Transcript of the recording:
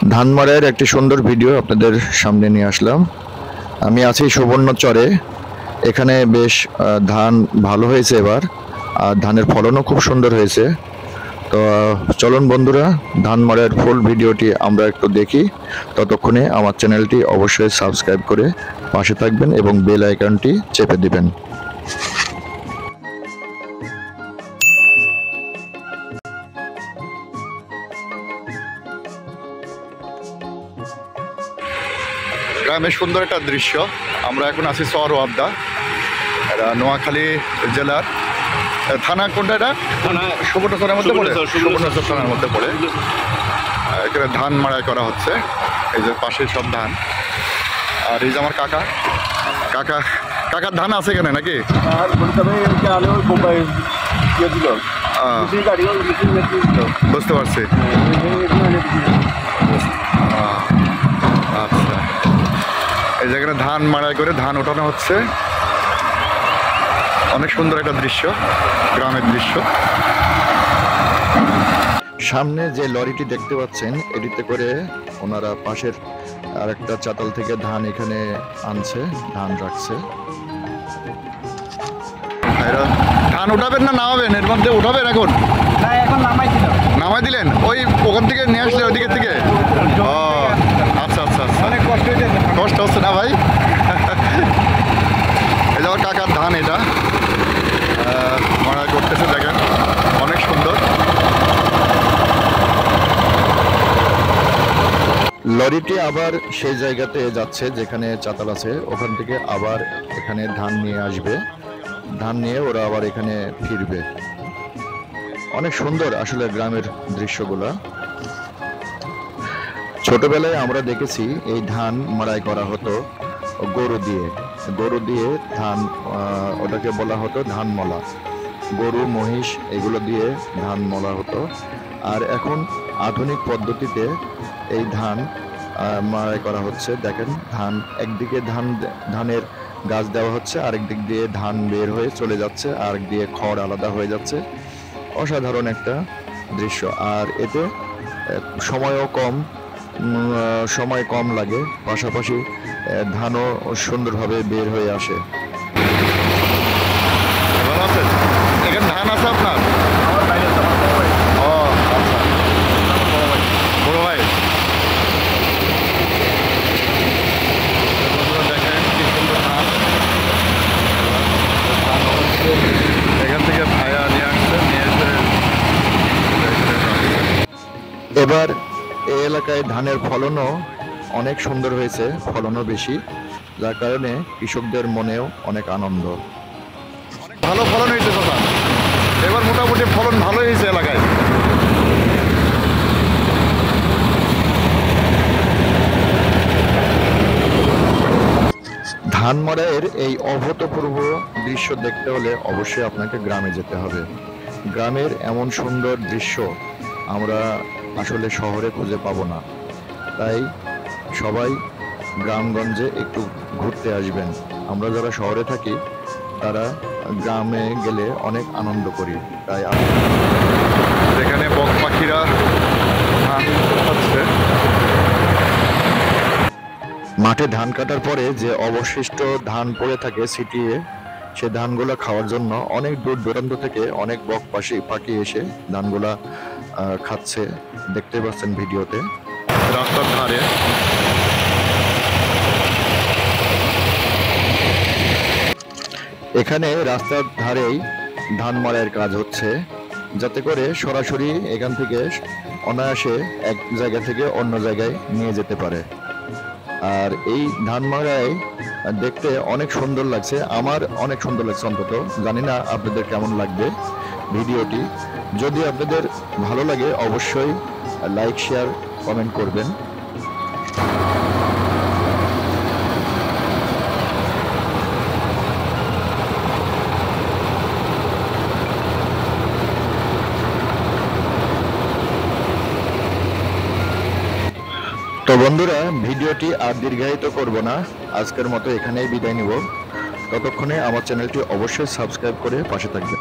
ধান মাড়াইয়ের একটি সুন্দর ভিডিও আপনাদের সামনে নিয়ে আসলাম। আমি আছি সুবর্ণচরে। এখানে বেশ ধান ভালো হয়েছে এবার, আর ধানের ফলনও খুব সুন্দর হয়েছে। তো চলুন বন্ধুরা, ধান মাড়াইয়ের ফুল ভিডিওটি আমরা একটু দেখি। ততক্ষণে আমার চ্যানেলটি অবশ্যই সাবস্ক্রাইব করে পাশে থাকবেন এবং বেল আইকনটি চেপে দিবেন। গ্রামের সুন্দর একটা দৃশ্য। আমরা এখন আছি সরওয়াবদা, এটা নোয়াখালী জেলার থানা। কোনটা এটা? সুবর্ণচরের মধ্যে পড়ে, সুবর্ণচর থানার মধ্যে পড়ে। এখানে ধান মাড়াই করা হচ্ছে। এই যে পাশে সব ধান। আর এই যে আমার কাকার ধান আছে এখানে নাকি? বুঝতে পারছি। আচ্ছা, এই জায়গায় ধান মাড়াই করে ধান ওঠানো হচ্ছে। অনেক সুন্দর একটা দৃশ্য, গ্রামের দৃশ্য। সামনে যে লরিটি দেখতে পাচ্ছেন, এটিতে করে ওনারা পাশের আরেকটা চাতাল থেকে ধান এখানে আনছে, ধান রাখছে। ধান উঠাবেন না নামাবেন? এর মধ্যে উঠাবেন এখন? নামাই দিলেন? ওই ওখান থেকে নিয়ে আসলে ওইদিকে থেকে? ও আচ্ছা আচ্ছা আচ্ছা, অনেক কষ্ট হচ্ছে না ভাই? এই যাওয়ার কাকার ধান, এটা মাড়াই করতেছে, দেখেন অনেক সুন্দর। লরিটি আবার সেই জায়গাতে যাচ্ছে যেখানে চাতাল আছে, ওখান থেকে আবার এখানে ধান নিয়ে আসবে। ধান নিয়ে ওরা আবার এখানে ফিরবে। অনেক সুন্দর আসলে গ্রামের দৃশ্যগুলা। ছোটবেলায় আমরা দেখেছি এই ধান মাড়াই করা হতো গরু দিয়ে ধান, ওটাকে বলা হতো ধান মলা। গরু মহিষ এগুলো দিয়ে ধান মলা হতো। আর এখন আধুনিক পদ্ধতিতে এই ধান মাড়াই করা হচ্ছে। দেখেন ধান একদিকে ধানের গাছ দেওয়া হচ্ছে, আরেক দিক দিয়ে ধান বের হয়ে চলে যাচ্ছে, আরেক দিয়ে খড় আলাদা হয়ে যাচ্ছে। অসাধারণ একটা দৃশ্য। আর এতে সময় কম লাগে, পাশাপাশি ধানও সুন্দরভাবে বের হয়ে আসে। এখানে ধান আছে আপনার? ও আচ্ছা, বড় ভাই। দেখেন কি সুন্দর ধান। এখান থেকে ভাইয়া নিয়ে আসছে, নিয়ে এসে এবার এই এলাকায় ধানের ফলনও অনেক সুন্দর হয়েছে, ফলনও বেশি, যার কারণে কৃষকদের মনেও অনেক আনন্দ। ভালো ফলন হয়েছে কথা, এবার মোটামুটি ফলন ভালো হয়েছে এলাকায়। ধান মাড়াইয়ের এই অভূতপূর্ব দৃশ্য দেখতে হলে অবশ্যই আপনাকে গ্রামে যেতে হবে। গ্রামের এমন সুন্দর দৃশ্য আমরা আসলে শহরে খুঁজে পাবো না। তাই সবাই গ্রামগঞ্জে একটু ঘুরতে আসবেন। আমরা যারা শহরে থাকি তারা গ্রামে গেলে অনেক আনন্দ করি। তাই এখানে বক পাখিরা ধান খাচ্ছে। মাঠে ধান কাটার পরে যে অবশিষ্ট ধান পড়ে থাকে ছিটিয়ে, সে ধানগুলা খাওয়ার জন্য অনেক দূর দূরান্ত থেকে অনেক বক পাখি এসে ধানগুলা খাচ্ছে। দেখতে পাচ্ছেন ভিডিওতে। রাস্তার ধারে এখানে রাস্তার ধারেই ধান মাড়াইয়ের কাজ হচ্ছে, যাতে করে সরাসরি এখান থেকে অনায়াসে এক জায়গা থেকে অন্য জায়গায় নিয়ে যেতে পারে। আর এই ধান মাড়াই দেখতে অনেক সুন্দর লাগছে, আমার অনেক সুন্দর লাগছে। অন্তত জানি না আপনাদের কেমন লাগবে ভিডিওটি। যদি আপনাদের ভালো লাগে অবশ্যই লাইক, শেয়ার, কমেন্ট করবেন। তো বন্ধুরা, ভিডিওটি আর দীর্ঘায়িত করব না, আজকের মতো এখানেই বিদায় নিব। ততক্ষণে আমার চ্যানেলটি অবশ্যই সাবস্ক্রাইব করে পাশে থাকবেন।